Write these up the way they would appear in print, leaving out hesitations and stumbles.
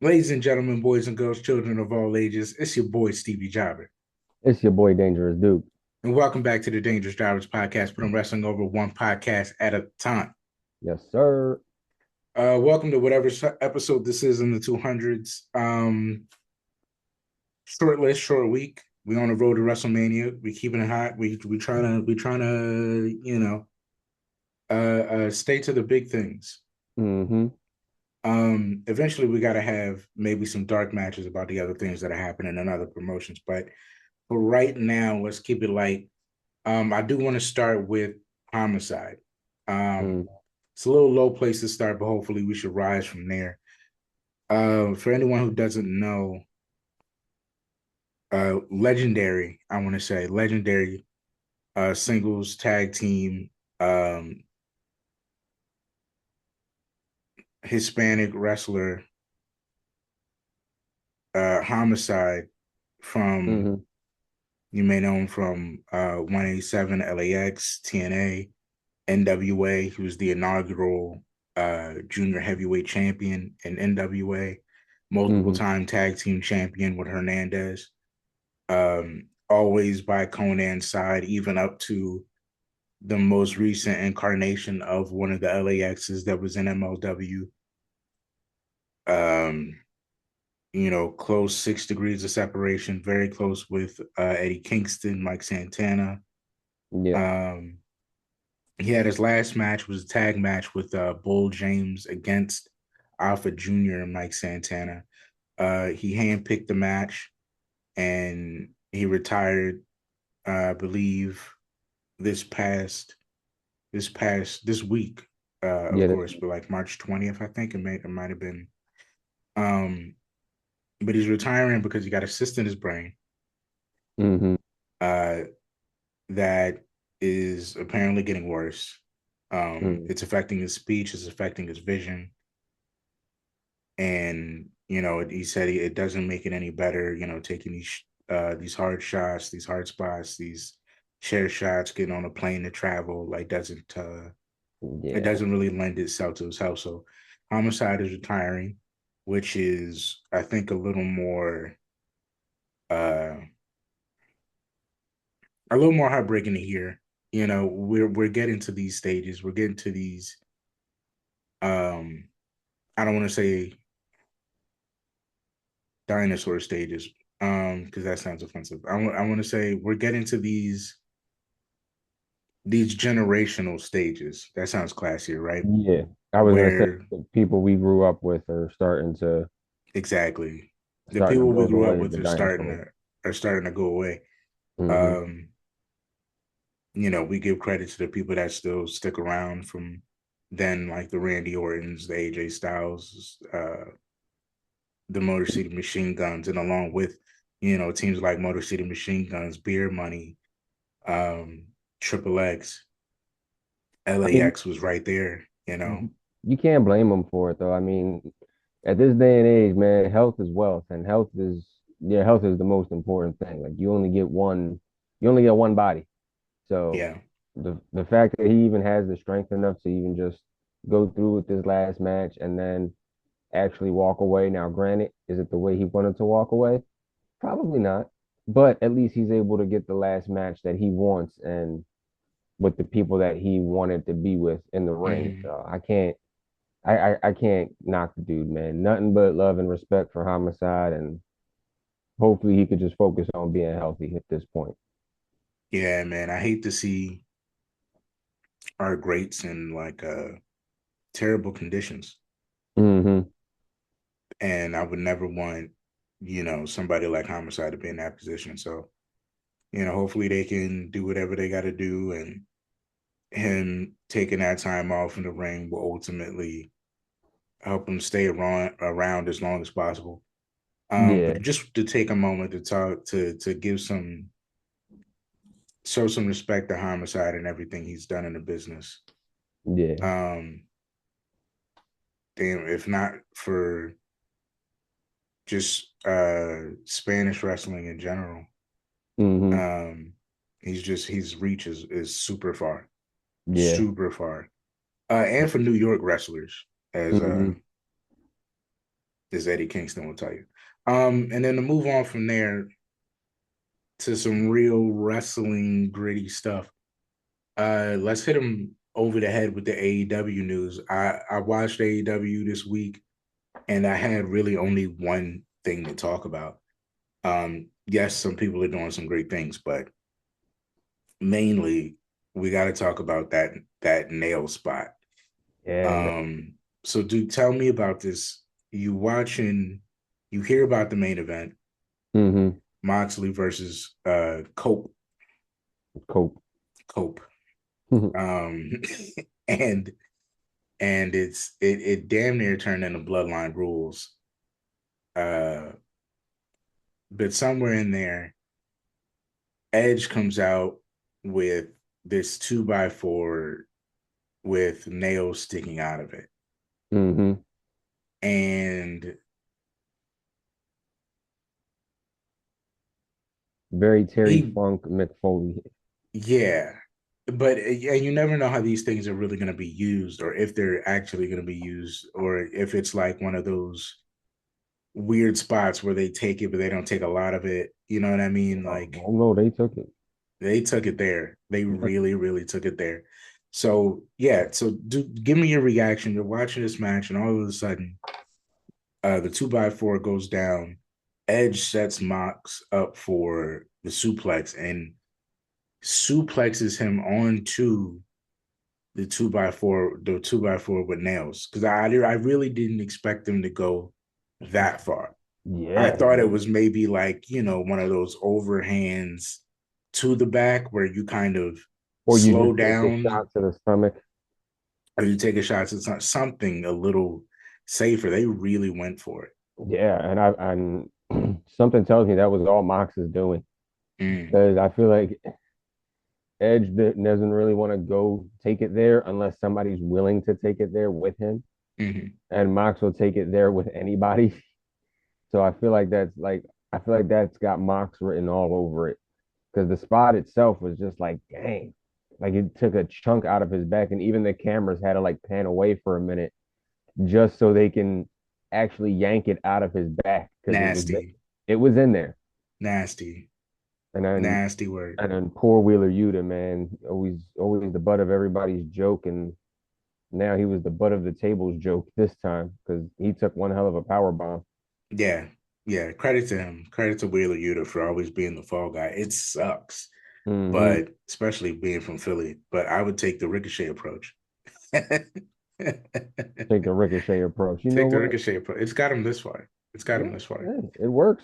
Ladies and gentlemen, boys and girls, children of all ages, it's your boy Stevie Jobber. It's your boy Dangerous Duke. And welcome back to the Dangerous Drivers podcast, putting wrestling over one podcast at a time. Yes, sir. Welcome to whatever episode this is in the 200s. Short list, short week. We on the road to WrestleMania. We keeping it hot. We trying to stay to the big things. Mm-hmm. Eventually we gotta have maybe some dark matches about the other things that are happening in other promotions. But for right now, let's keep it light. I do want to start with Homicide. Um, Mm. it's a little low place to start, but hopefully we should rise from there. For anyone who doesn't know, legendary, I want to say legendary singles tag team um, Hispanic wrestler Homicide from Mm-hmm. you may know him from 187 LAX, TNA, NWA. He was the inaugural junior heavyweight champion in NWA, multiple Mm-hmm. time tag team champion with Hernandez, always by Conan's side, even up to the most recent incarnation of one of the LAXs that was in MLW. Um, close 6 degrees of separation, very close with Eddie Kingston, Mike Santana. Yeah. Um, he had his last match was a tag match with Bull James against Alpha Jr. and Mike Santana. He handpicked the match and he retired, I believe, this past this week, of Yeah. course, but like March 20th, I think it might have been. Um, but he's retiring because he got a cyst in his brain. Mm-hmm. Uh, that is apparently getting worse. Mm. It's affecting his speech, it's affecting his vision, and he said it doesn't make it any better. Taking these hard shots, these hard spots, these chair shots, getting on a plane to travel, like doesn't it Yeah. doesn't really lend itself to his health. So, Homicide is retiring, which is I think uh a little more heartbreaking to hear. We're getting to these stages. We're getting to these um I don't want to say dinosaur stages because that sounds offensive. I want to say we're getting to these generational stages. That sounds classier, right? Yeah. I was gonna say Where the people we grew up with are exactly the starting to people we go the grew up way of with the starting dinosaurs. to are starting to go away. Mm-hmm. Um, we give credit to the people that still stick around from then, like the Randy Ortons, the AJ Styles, the Motor City Machine Guns, and along with teams like Motor City Machine Guns, Beer Money, um, Triple X, I mean, LAX was right there. you can't blame them for it though. I mean, at this day and age, man, health is wealth, and health is the most important thing. Like you only get one body. So Yeah, the fact that he even has the strength enough to even just go through with this last match and then actually walk away. Now, granted, is it the way he wanted to walk away? Probably not. But at least he's able to get the last match that he wants and with the people that he wanted to be with in the ring. mm-hmm. So I can't knock the dude, man. Nothing but love and respect for Homicide, and hopefully he could just focus on being healthy at this point. Yeah, man. I hate to see our greats in like terrible conditions, Mm-hmm. and I would never want somebody like Homicide to be in that position. So hopefully they can do whatever they got to do, and him taking that time off in the ring will ultimately help him stay around as long as possible. Yeah, But just to take a moment to talk to give show some respect to Homicide and everything he's done in the business. yeah. Um, Damn, if not for just Spanish wrestling in general, Mm-hmm. um, his reach is Yeah. super far, and for New York wrestlers as Mm-hmm. as Eddie Kingston will tell you. And then to move on from there to some real wrestling gritty stuff. Let's hit him over the head with the AEW news. I watched AEW this week, and I had really only one thing to talk about. Yes, some people are doing some great things, but mainly we got to talk about that nail spot. Yeah. So do tell me about this. You hear about the main event, Mm-hmm. Moxley versus Cope. Cope. Um and it damn near turned into bloodline rules. Uh but somewhere in there, Edge comes out with this 2x4 with nails sticking out of it. Mm-hmm. And Very Terry he Funk McFoley. yeah. But yeah, you never know how these things are really going to be used, or if they're actually going to be used, or if it's like one of those weird spots where they take it, but they don't take a lot of it. You know what I mean? Like Oh no, they took it. they took it there. They Yeah. really, really took it there. So yeah, give me your reaction. You're watching this match, and all of a sudden, the 2x4 goes down. Edge sets Mox up for the suplex and suplexes him onto the 2x4 with nails. Because I really didn't expect them to go that far. I Yeah. thought it was maybe like, one of those overhands to the back where you kind of Or you slow just take a down shot to the stomach. or you take a shot to something a little safer. They really went for it. Yeah, and something tells me that was all Mox is doing Mm, because I feel like doesn't really want to go take it there unless somebody's willing to take it there with him, hmm and Mox will take it there with anybody. So I feel like that's got Mox written all over it because the spot itself was just like, dang, like it took a chunk out of his back, and even the cameras had to like pan away for a minute just so they can actually yank it out of his back because Nasty, it was in there. nasty, And then nasty word. and then poor Wheeler Yuta, man, always the butt of everybody's joke, and now he was the butt of the table's joke this time because he took one hell of a power bomb. Yeah, yeah. Credit to him. Credit to Wheeler Yuta for always being the fall guy. It sucks, Mm-hmm. but especially being from Philly. But I would take the Ricochet approach. Take Take the Ricochet approach. You know the what? Ricochet approach. It's got him this far. It's got him Yeah, this far. yeah, it works.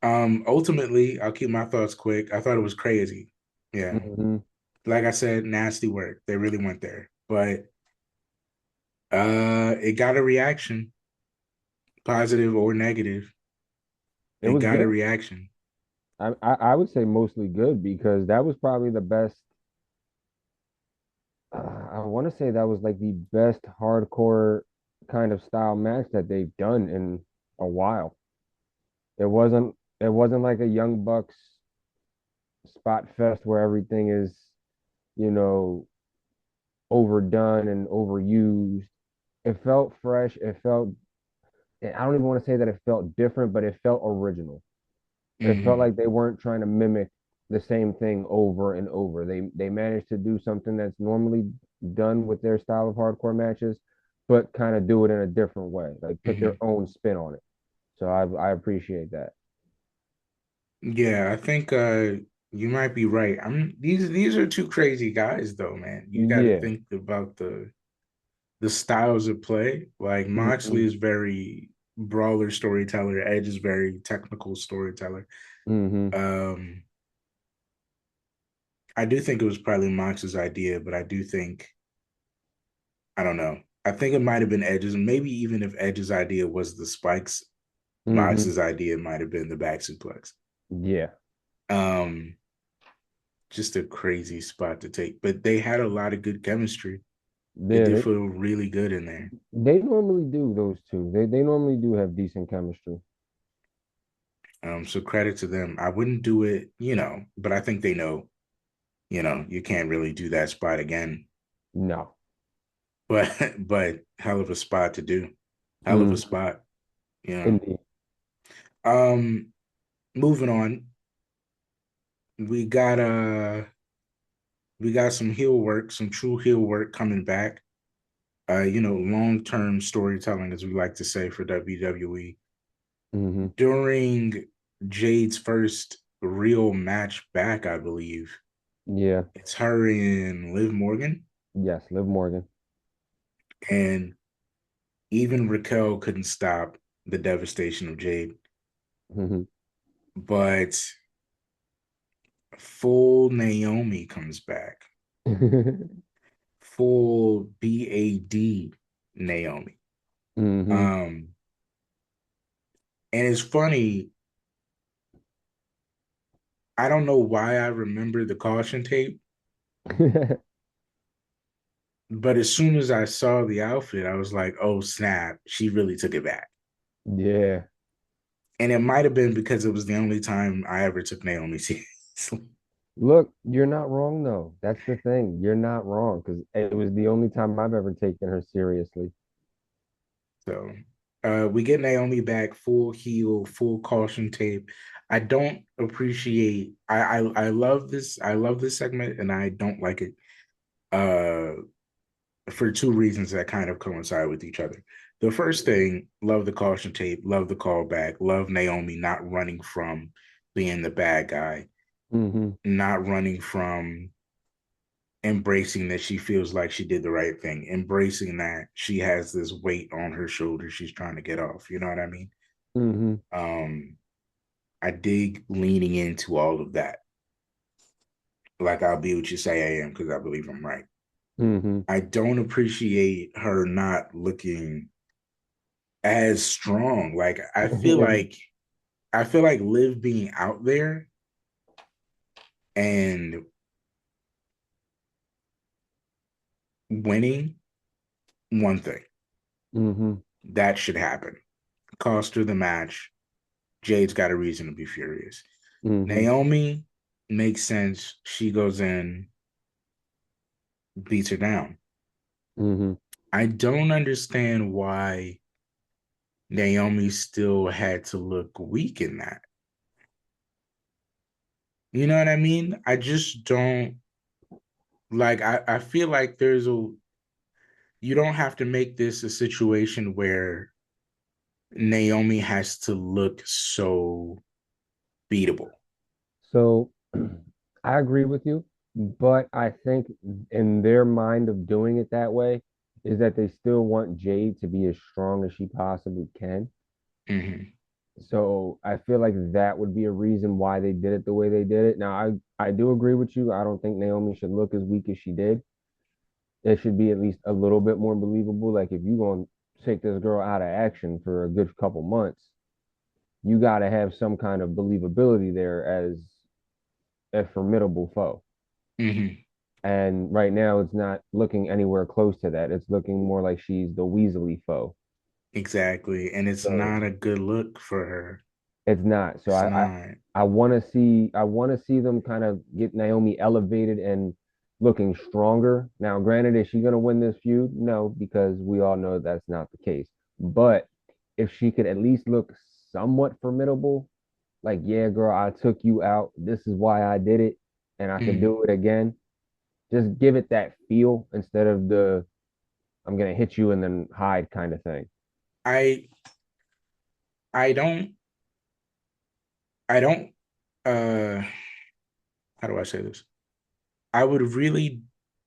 Ultimately, I'll keep my thoughts quick. I thought it was crazy. Yeah. Mm-hmm. Like I said, nasty work. They really went there. But it got a reaction, positive or negative. It It was got a good. reaction. I would say mostly good because that was probably the best. I want to say that was like the best hardcore kind of style match that they've done in a while. It wasn't like a Young Bucks spot fest where everything is, you know, overdone and overused. It felt fresh. I don't even want to say that it felt different, but it felt original. It felt Hmm like they weren't trying to mimic the same thing over and over. They managed to do something that's normally done with their style of hardcore matches, but kind of do it in a different way, like put their hmm own spin on it. So I appreciate that. Yeah, I think you might be right. These are two crazy guys though, man. You got to Yeah. think about the styles of play. Like Mm-hmm. Moxley is very brawler storyteller. Edge is very technical storyteller. Mm-hmm. Um, I do think it was probably Mox's idea, but I don't know. I think it might have been Edge's, and maybe even if Edge's idea was the spikes, Mm-hmm. Mox's idea might have been the back suplex. Yeah. Um, just a crazy spot to take, but they had a lot of good chemistry. It Yeah, did feel really good in there. they normally do those two. They normally do have decent chemistry. So credit to them. I wouldn't do it, but I think they know, you can't really do that spot again. No. But but hell of a spot to do. Hell of a Mm. spot. You know. Indeed. Um, moving on, we got we got some heel work, some true heel work coming back. Long-term storytelling, as we like to say for WWE. Hmm. During Jade's first real match back, I believe, Yeah. it's her and Liv Morgan, Yes. Liv Morgan. and even Raquel couldn't stop the devastation of Jade. Hmm. But full Naomi comes back, full BAD Naomi. Hmm. Um, and it's funny, I don't know why I remember the caution tape, but as soon as I saw the outfit, I was like, oh snap, she really took it back. Yeah. And it might have been because it was the only time I ever took Naomi seriously. Look, you're not wrong though. That's the thing. You're not wrong because it was the only time I've ever taken her seriously. So we get Naomi back, full heel, full caution tape. I don't appreciate. I love this. I love this segment, and I don't like it. Uh, for two reasons that kind of coincide with each other. The first thing, love the caution tape, love the callback, love Naomi not running from being the bad guy, Hmm. not running from embracing that she feels like she did the right thing, embracing that she has this weight on her shoulders she's trying to get off. You know what I mean? Hmm. Um, I dig leaning into all of that. Like I'll be what you say I am because I believe I'm right. Hmm. I don't appreciate her not looking as strong. Like I feel like Liv being out there and winning one thing. Hmm. That should happen. Cost her the match. Jade's got a reason to be furious. Hmm. Naomi makes sense. She goes in, beats her down. Hmm. I don't understand why Naomi still had to look weak in that. You know what I mean? I just don't like I feel like you don't have to make this a situation where Naomi has to look so beatable. So I agree with you, but I think in their mind of doing it that way is that they still want Jade to be as strong as she possibly can. Hmm. So I feel like that would be a reason why they did it the way they did it. Now I do agree with you. I don't think Naomi should look as weak as she did. It should be at least a little bit more believable. Like if you're going to take this girl out of action for a good couple months, you got to have some kind of believability there as a formidable foe. Hmm. And right now, it's not looking anywhere close to that. It's looking more like she's the Weasley foe. Exactly. And it's So not a good look for her. it's not. So It's I I, not. I want to see them kind of get Naomi elevated and looking stronger. Now, granted, is she going to win this feud? No, because we all know that's not the case. But if she could at least look somewhat formidable, like, yeah, girl, I took you out. This is why I did it, and I could Mhm. do it again. Just give it that feel instead of the I'm gonna hit you and then hide kind of thing. I I don't I don't uh how do I say this? I would really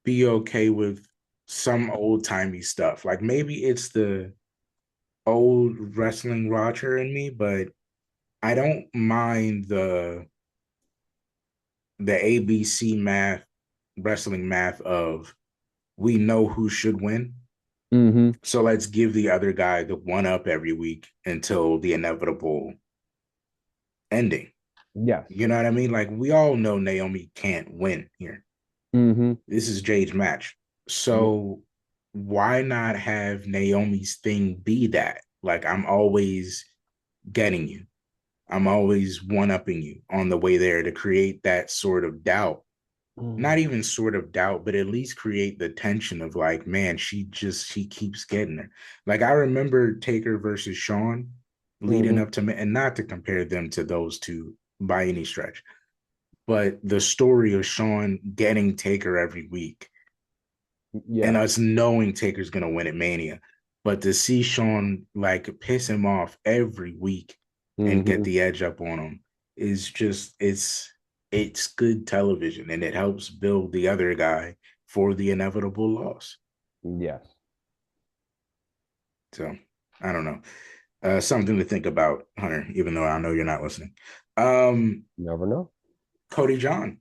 be okay with some old timey stuff. Like maybe it's the old wrestling Roger in me, but I don't mind the ABC math, wrestling math of we know who should win. Mm-hmm. So let's give the other guy the one up every week until the inevitable ending. Yes. You know what I mean? Like we all know Naomi can't win here. Mm-hmm. This is Jade's match. Yeah. So why not have Naomi's thing be that? Like I'm always getting you. I'm always one upping you on the way there to create that sort of doubt. Not even sort of doubt, but at least create the tension of like, man, she keeps getting her. Like I remember Taker versus Sean. leading Mm-hmm. up to, and not to compare them to those two by any stretch, but the story of Sean getting Taker every week and Yeah. us knowing Taker's gonna win at Mania, but to see Sean like piss him off every week and get Mm-hmm. the edge up on him is just it's good television and it helps build the other guy for the inevitable loss. Yes. So I don't know. Something to think about, Hunter, even though I know you're not listening. You never know. Cody John,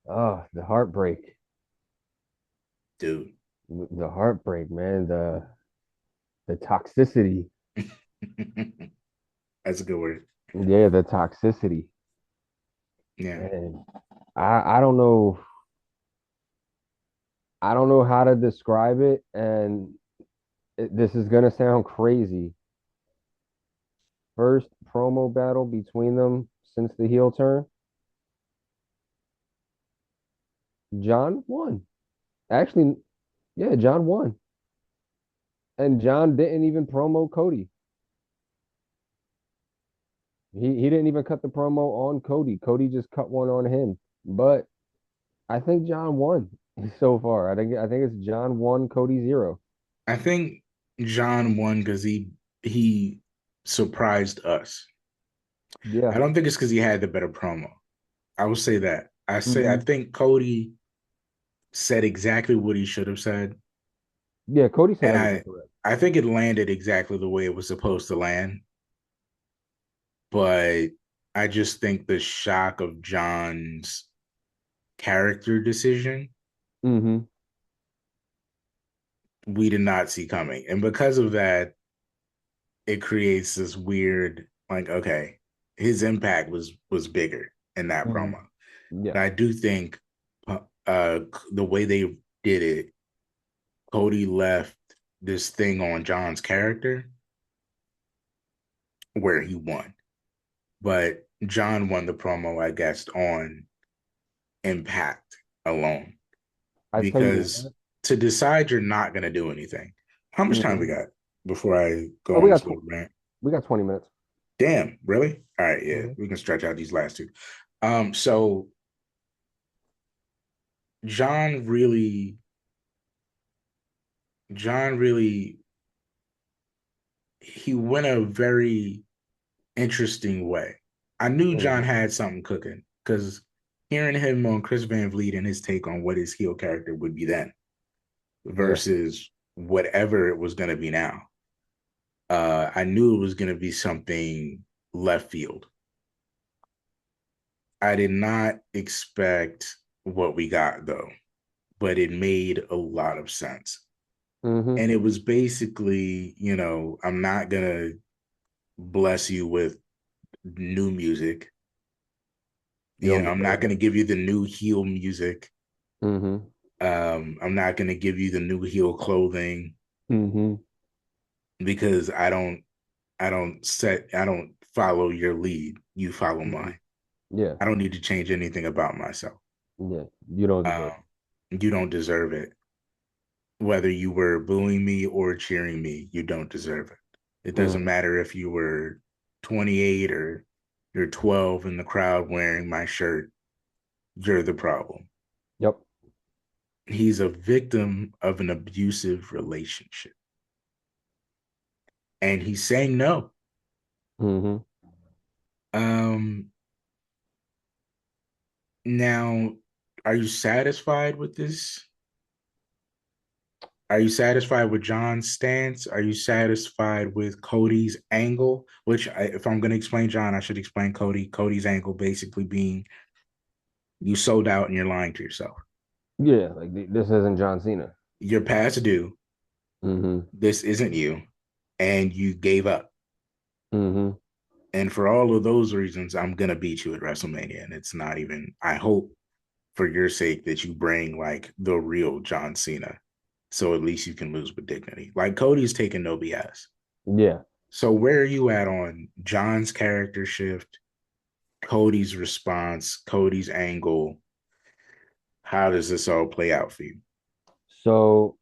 Oh, the heartbreak. dude. The heartbreak, man. The toxicity. That's a good word. Yeah, the toxicity. Yeah. And I don't know. I don't know how to describe it. And this is gonna sound crazy. First promo battle between them since the heel turn. John won. Actually, yeah, John won. And John didn't even promo Cody. He didn't even cut the promo on Cody. Cody just cut one on him. But I think John won so far. I think it's John 1, Cody 0. I think John won because he surprised us. I Yeah. don't think it's because he had the better promo. I will say that. I Hmm. think Cody said exactly what he should have said, Yeah, Cody said and everything correct. I think it landed exactly the way it was supposed to land. But I just think the shock of John's character decision Hmm. we did not see coming, and because of that, it creates this weird like, okay, his impact was bigger in that Hmm. promo. Yes. And I do think the way they did it, Cody left this thing on John's character where he won. But John won the promo, I guess, on impact alone. I tell you Because what. to decide you're not gonna do anything. How much time we Hmm. got before I go Oh, on this little rant? we got 20 minutes. Damn, really? All right, yeah, Hmm. we can stretch out these last two. So John really, John really, he went a very interesting way. I knew John Hmm. had something cooking because hearing him on Chris Van Vliet and his take on what his heel character would be then Yeah. versus whatever it was going to be now, I knew it was going to be something left field. I did not expect what we got though, but it made a lot of sense. Hmm. And it was basically, I'm not going to bless you with new music. You don't I'm not deserve going it. to give you the new heel music. Hmm. I'm not going to give you the new heel clothing Hmm. because I don't follow your lead. You follow Hmm. mine. Yeah. I don't need to change anything about myself. Yeah. You don't deserve Um, you don't deserve it. Whether you were booing me or cheering me, you don't deserve it. It it. doesn't matter if you were 28 or you're 12 in the crowd wearing my shirt. You're the problem. Yep. He's a victim of an abusive relationship. And he's saying no. Hmm. Um, Now, are you satisfied with this? Are you satisfied with John's stance? Are you satisfied with Cody's angle? If I'm going to explain John, I should explain Cody. Cody's angle basically being you sold out and you're lying to yourself. Yeah. Like this isn't John Cena. You're past due. Hmm. This isn't you. And you gave up. Hmm. And for all of those reasons, I'm going to beat you at WrestleMania. And it's not even, I hope for your sake that you bring like the real John Cena. So at least you can lose with dignity. Like Cody's taking no BS. Yeah. So where are you at on John's character shift, Cody's response, Cody's angle? How does this all play out for you? So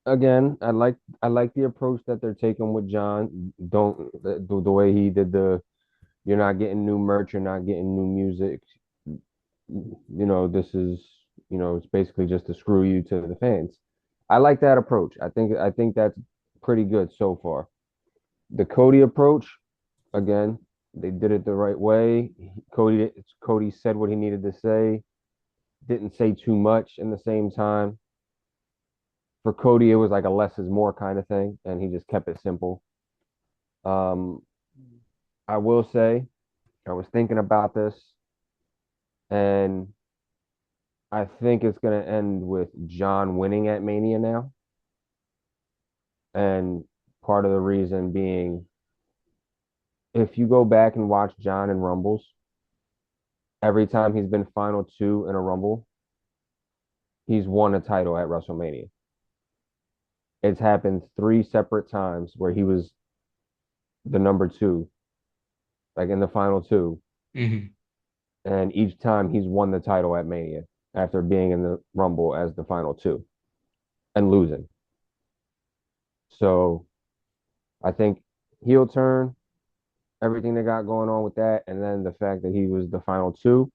again, I like the approach that they're taking with John. Don't the way he did the you're not getting new merch, you're not getting new music. This is, it's basically just to screw you to the fans. I like that approach. I think that's pretty good so far. The Cody approach, again, they did it the right way. Cody said what he needed to say, didn't say too much in the same time. For Cody, it was like a less is more kind of thing, and he just kept it simple. Um, I will say, I was thinking about this, and I think it's going to end with John winning at Mania now. And part of the reason being, if you go back and watch John in Rumbles, every time he's been final two in a Rumble, he's won a title at WrestleMania. It's happened three separate times where he was the number two, like in the final two. Hmm. And each time he's won the title at Mania after being in the Rumble as the final two and losing. So I think heel turn, everything they got going on with that, and then the fact that he was the final two,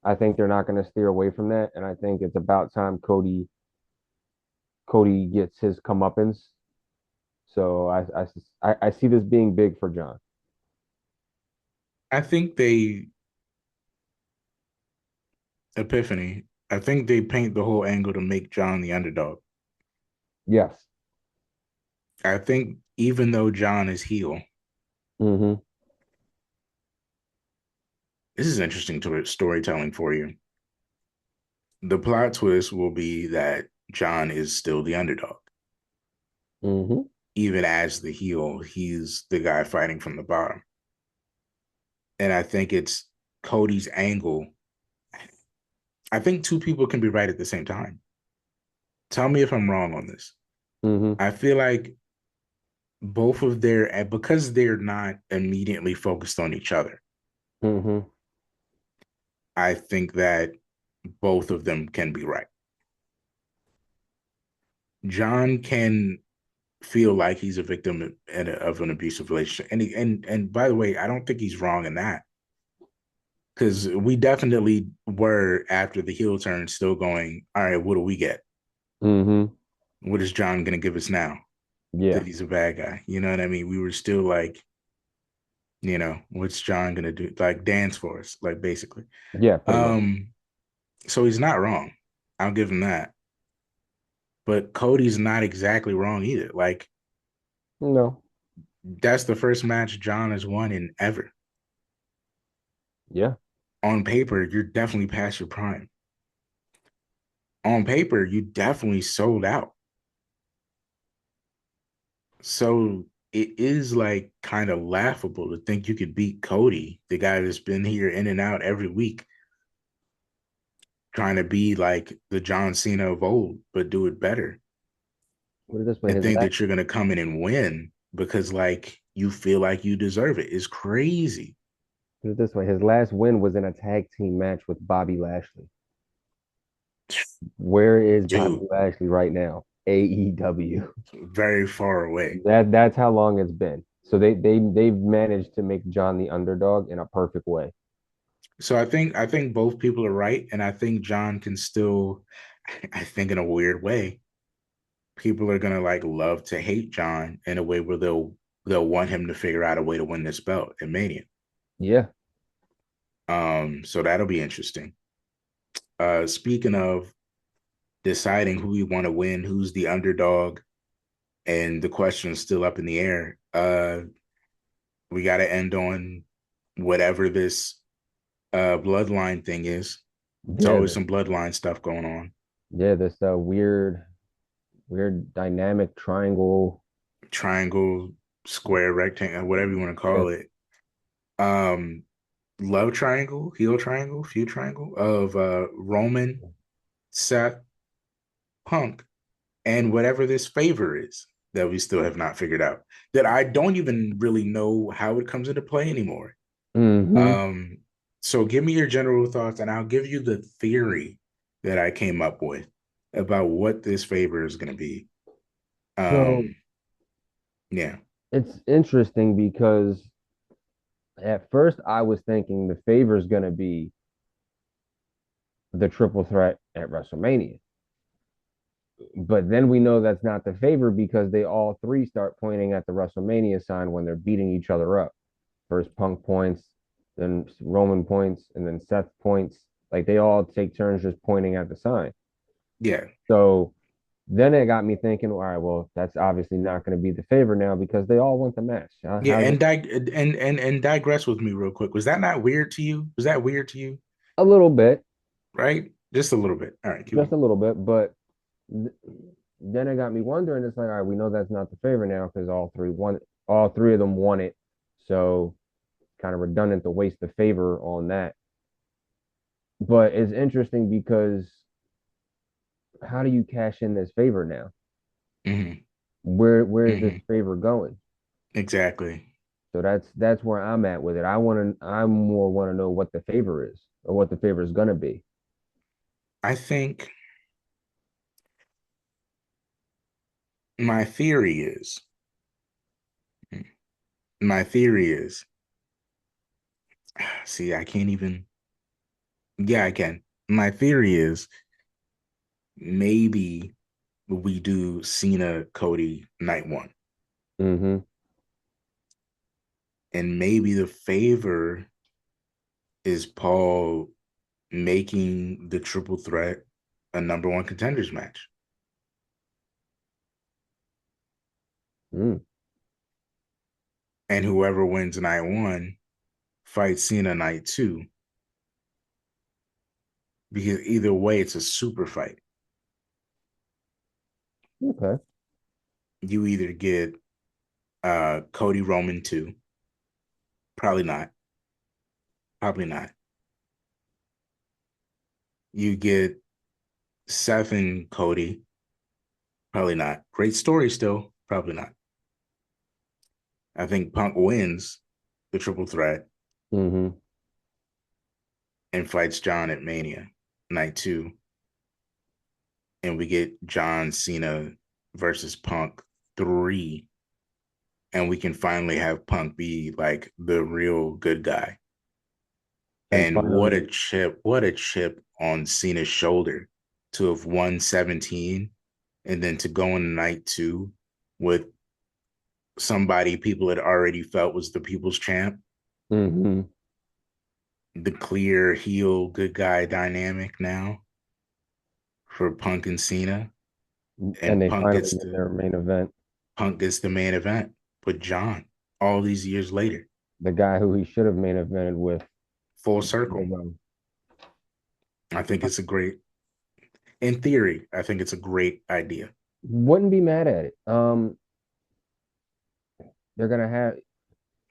I think they're not going to steer away from that. And I think it's about time Cody gets his comeuppance. So I see this being big for John. I think they Epiphany. I think they paint the whole angle to make John the underdog. Yes. I think even though John is heel, Mm-hmm. this is interesting to storytelling for you. The plot twist will be that John is still the underdog. Mm-hmm. Even as the heel, he's the guy fighting from the bottom. And I think it's Cody's angle. I think two people can be right at the same time. Tell me if I'm wrong on this. Mm-hmm. I feel like both of their, because they're not immediately focused on each other, Mm-hmm. I think that both of them can be right. John can feel like he's a victim of an abusive relationship, and by the way, I don't think he's wrong in that, because we definitely were after the heel turn still going, all right, what do we get? Mm-hmm. What is John going to give us now Yeah. that he's a bad guy? You know what I mean? We were still like, what's John going to do? Like dance for us, like basically. Yeah, pretty much. Um, so he's not wrong. I'll give him that. But Cody's not exactly wrong either. Like No. that's the first match John has won in ever. Yeah. On paper, you're definitely past your prime. On paper, you definitely sold out. So it is like kind of laughable to think you could beat Cody, the guy that's been here in and out every week, trying to be like the John Cena of old, but do it better. Put it this way, And his think last that you're gonna come in and win because like you feel like you deserve it is crazy. put it this way, his last win was in a tag team match with Bobby Lashley. Where is Bobby Dude, Lashley right now? AEW. very far away. That's how long it's been. So they've managed to make John the underdog in a perfect way. So I think both people are right, and I think John can still, I think in a weird way, people are gonna like love to hate John in a way where they'll want him to figure out a way to win this belt in Mania. Yeah. So that'll be interesting. Speaking of deciding who you want to win, who's the underdog, and the question is still up in the air. We got to end on whatever this bloodline thing is. It's Yeah, always some bloodline stuff going on. this weird dynamic triangle. Triangle, square, rectangle, whatever you want to Yeah. call it. Um, love triangle, heel triangle, feud triangle of Roman, Seth, Punk, and whatever this favor is that we still have not figured out. That I don't even really know how it comes into play anymore. Mm-hmm. Um, so give me your general thoughts, and I'll give you the theory that I came up with about what this favor is going to be. So Yeah. it's interesting because at first I was thinking the favor is going to be the triple threat at WrestleMania. But then we know that's not the favor because they all three start pointing at the WrestleMania sign when they're beating each other up. First Punk points, then Roman points, and then Seth points. Like they all take turns just pointing at the sign. Yeah. So then it got me thinking, all right, well, that's obviously not going to be the favor now because they all want the match. Yeah, How's it? and digress with me real quick. Was that not weird to you? Was that weird to you? A little bit, Right? Just a little bit. All right, keep just going. a little bit, but th- then it got me wondering. It's like, all right, we know that's not the favor now because all three of them won it. So kind of redundant to waste the favor on that. But it's interesting because how do you cash in this favor now? Hmm. Where is this Hmm. favor going? Exactly. So that's where I'm at with it. I more want to know what the favor is or what the favor is gonna be. I think my theory is my theory is see, I can't even yeah, I can. My theory is maybe we do Cena Cody night one. Mm-hmm. And maybe the favor is Paul making the triple threat a number one contenders match. Mm. And whoever wins night one fights Cena night two. Because either way, it's a super fight. Okay. You either get Cody Roman two, probably not, probably not. You get Seth and Cody, probably not. Great story still, probably not. I think Punk wins the triple threat Mm-hmm. and fights John at Mania night two, and we get John Cena versus Punk three, and we can finally have Punk be like the real good guy. And And finally, what a chip on Cena's shoulder to have won 17 and then to go in night two with somebody people had already felt was the people's champ, mm-hmm. the clear heel good guy dynamic now for Punk and Cena. And And they finally get their main event. Punk gets the main event with John all these years later. The guy who he should have main evented with. Full circle. I think it's a great in theory, I think it's a great idea. Wouldn't be mad at it. They're gonna have,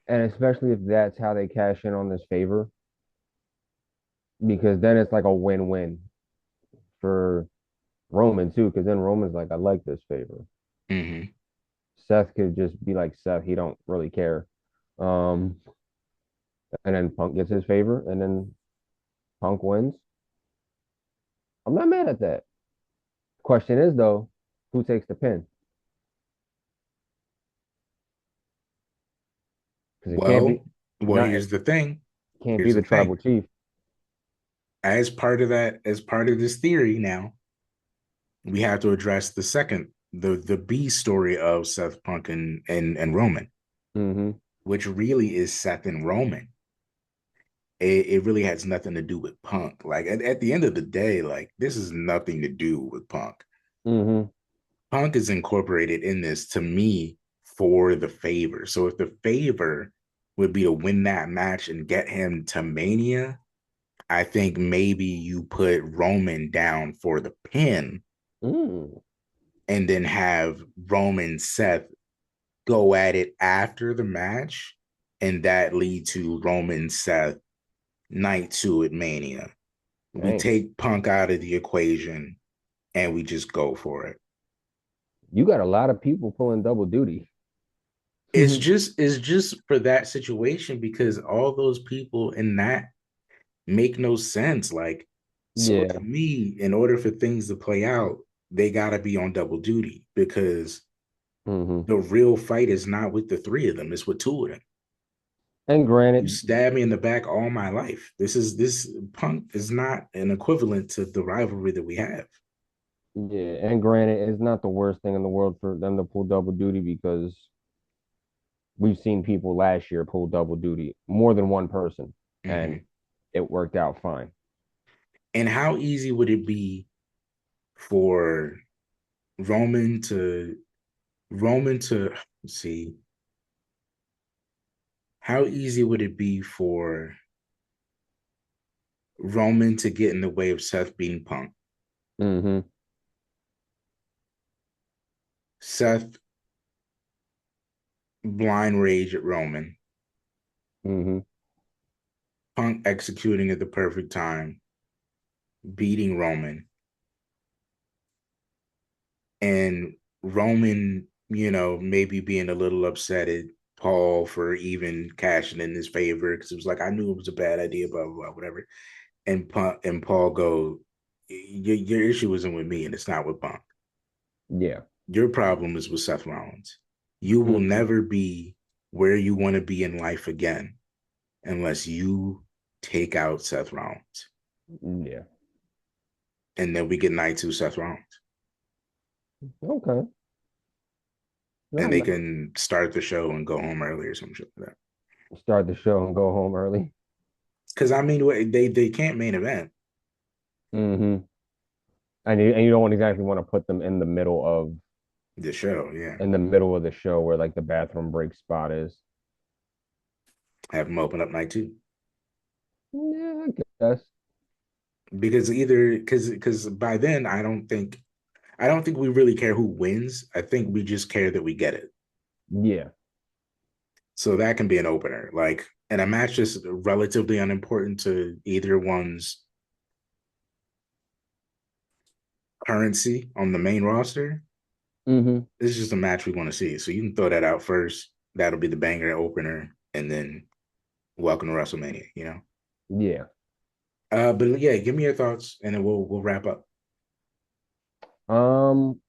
and especially if that's how they cash in on this favor, because then it's like a win-win for Roman too. Because then Roman's like, I like this favor. Mm-hmm. Seth could just be like Seth, he don't really care. Um, and then Punk gets his favor, and then Punk wins. I'm not mad at that. Question is though, who takes the pin? Because it can't be Well, not here's the thing. can't be Here's the the tribal thing. chief. As part of this theory now, we have to address the B story of Seth Punk and Roman, Mm-hmm. which really is Seth and Roman. It really has nothing to do with Punk. Like at the end of the day, like this is nothing to do with Punk. Mm-hmm. Punk is incorporated in this to me for the favor. So if the favor would be to win that match and get him to Mania, I think maybe you put Roman down for the pin Mm. and then have Roman Seth go at it after the match, and that lead to Roman Seth night two at Mania. We Dang. take Punk out of the equation and we just go for it. You got a lot of people pulling double duty. It's just for that situation because all those people in that make no sense. Like, so to Yeah. me, in order for things to play out, they gotta be on double duty because Mm-hmm. The real fight is not with the three of them; it's with two of them. And You granted, stabbed me in the back all my life. This Punk is not an equivalent to the rivalry that we have. yeah, and granted, it's not the worst thing in the world for them to pull double duty because we've seen people last year pull double duty, more than one person, and Mm-hmm. it worked out fine. And how easy would it be for Roman to Roman to see how easy would it be for Roman to get in the way of Seth beating Punk? Mm-hmm. Seth blind rage at Roman, Mm-hmm. Punk executing at the perfect time, beating Roman, and Roman, maybe being a little upset at Paul for even cashing in his favor because it was like I knew it was a bad idea, blah blah blah, whatever. And Paul go, your issue isn't with me, and it's not with Punk. Yeah. Your problem is with Seth Rollins. You will Mm-hmm. never be where you want to be in life again unless you take out Seth Rollins. Yeah. And then we get night two Seth Rollins. Okay. And No, they no. can start the show and go home early or some shit like that. Start the show and go home early. Because I mean, they can't main event Mm-hmm. And you don't exactly want to put them the show. Yeah, in the middle of the show where like the bathroom break spot is. have them open up night two Yeah, I guess. because either because by then I don't think we really care who wins. I think we just care that we get it. Yeah. So that can be an opener. Like, and a match is relatively unimportant to either one's currency on the main roster. Mm-hmm. This is just a match we want to see. So you can throw that out first. That'll be the banger opener, and then welcome to WrestleMania. Yeah. But yeah, give me your thoughts, and then we'll wrap up. Um,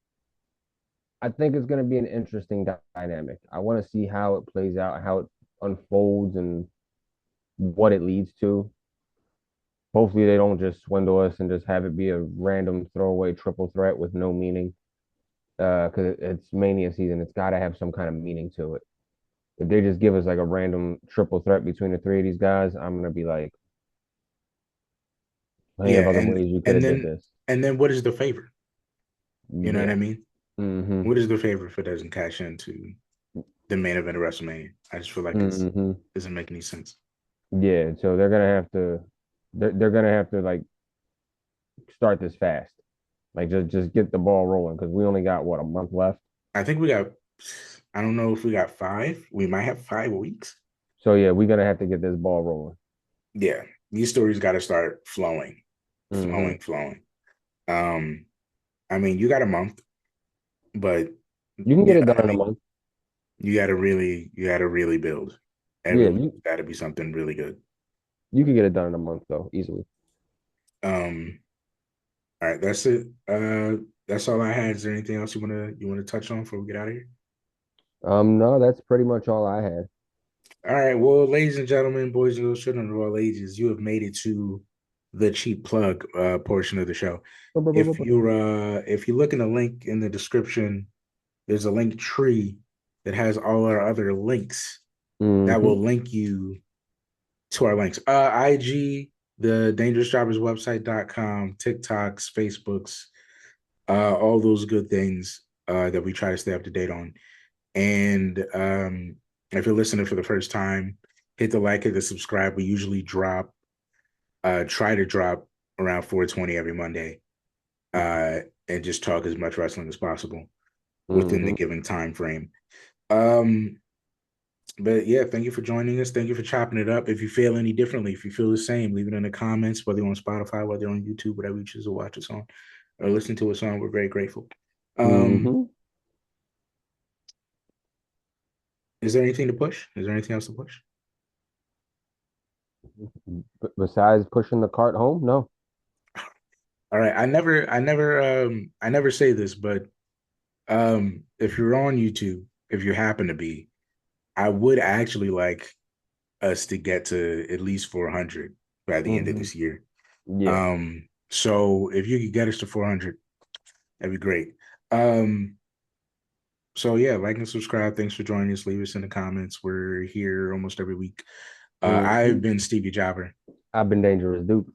I think it's going to be an interesting dynamic. I want to see how it plays out, how it unfolds, and what it leads to. Hopefully, they don't just swindle us and just have it be a random throwaway triple threat with no meaning. Because it's Mania season, it's got to have some kind of meaning to it. If they just give us like a random triple threat between the three of these guys, I'm gonna be like, plenty Yeah, of other and ways you could and have did then this. and then what is the favor? You know what I Yeah. mean? Mm-hmm. What is the favor if it doesn't cash into the main event of WrestleMania? I just feel like it's Mm-hmm. doesn't make any sense. Yeah. So they're gonna have to like start this fast. Like just get the ball rolling because we only got what, a month left. I think we got. I don't know if we got five. We might have 5 weeks. So yeah, we're gonna have to get this ball rolling. Yeah, these stories got to start flowing, Mm-hmm. flowing. Um, I mean, you got a month, but You can get it done I in a mean, month. you got to really build. Every Yeah, week got to be something really good. you can get it done in a month though, easily. Um, all right, that's it. That's all I had. Is there anything else you wanna touch on before we get out of here? No, that's pretty much all I had. All right, well, ladies and gentlemen, boys and girls, children of all ages, you have made it to the cheap plug portion of the show. If you look in the link in the description, there's a link tree that has all our other links that Mm-hmm. will link you to our links. IG, the Dangerous Jobbers website.com, TikToks, Facebooks, all those good things that we try to stay up to date on. And if you're listening for the first time, hit the like, hit the subscribe. We usually try to drop around 4:20 every Monday, and just talk as much wrestling as possible within the Mm-hmm. given time frame. Um, but yeah, thank you for joining us. Thank you for chopping it up. If you feel any differently, if you feel the same, leave it in the comments, whether you're on Spotify, whether you're on YouTube, whatever you choose to watch us on or listen to us on. We're very grateful. Um, Mm-hmm. is there anything to push? Is there anything else to push? Besides pushing the cart home, no. All right. I never say this, but If you're on YouTube, if you happen to be, I would actually like us to get to at least 400 by the end of Hmm. this year. Yeah. So if you could get us to 400, that'd be great. Um, so yeah, like and subscribe. Thanks for joining us. Leave us in the comments. We're here almost every week. I've Hmm. been Stevie Jobber. I've been Dangerous Duke.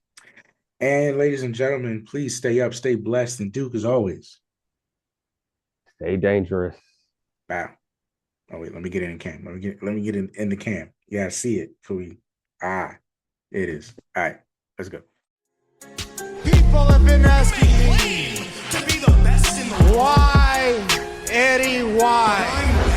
And ladies and gentlemen, please stay up, stay blessed, and Duke as always. Stay dangerous. Bow. Oh wait, let me get in the cam. Let me get in the cam. Yeah, I see it. For we it is. All right, let's go. People have been asking me to be the best in the world. Why, Eddie, why?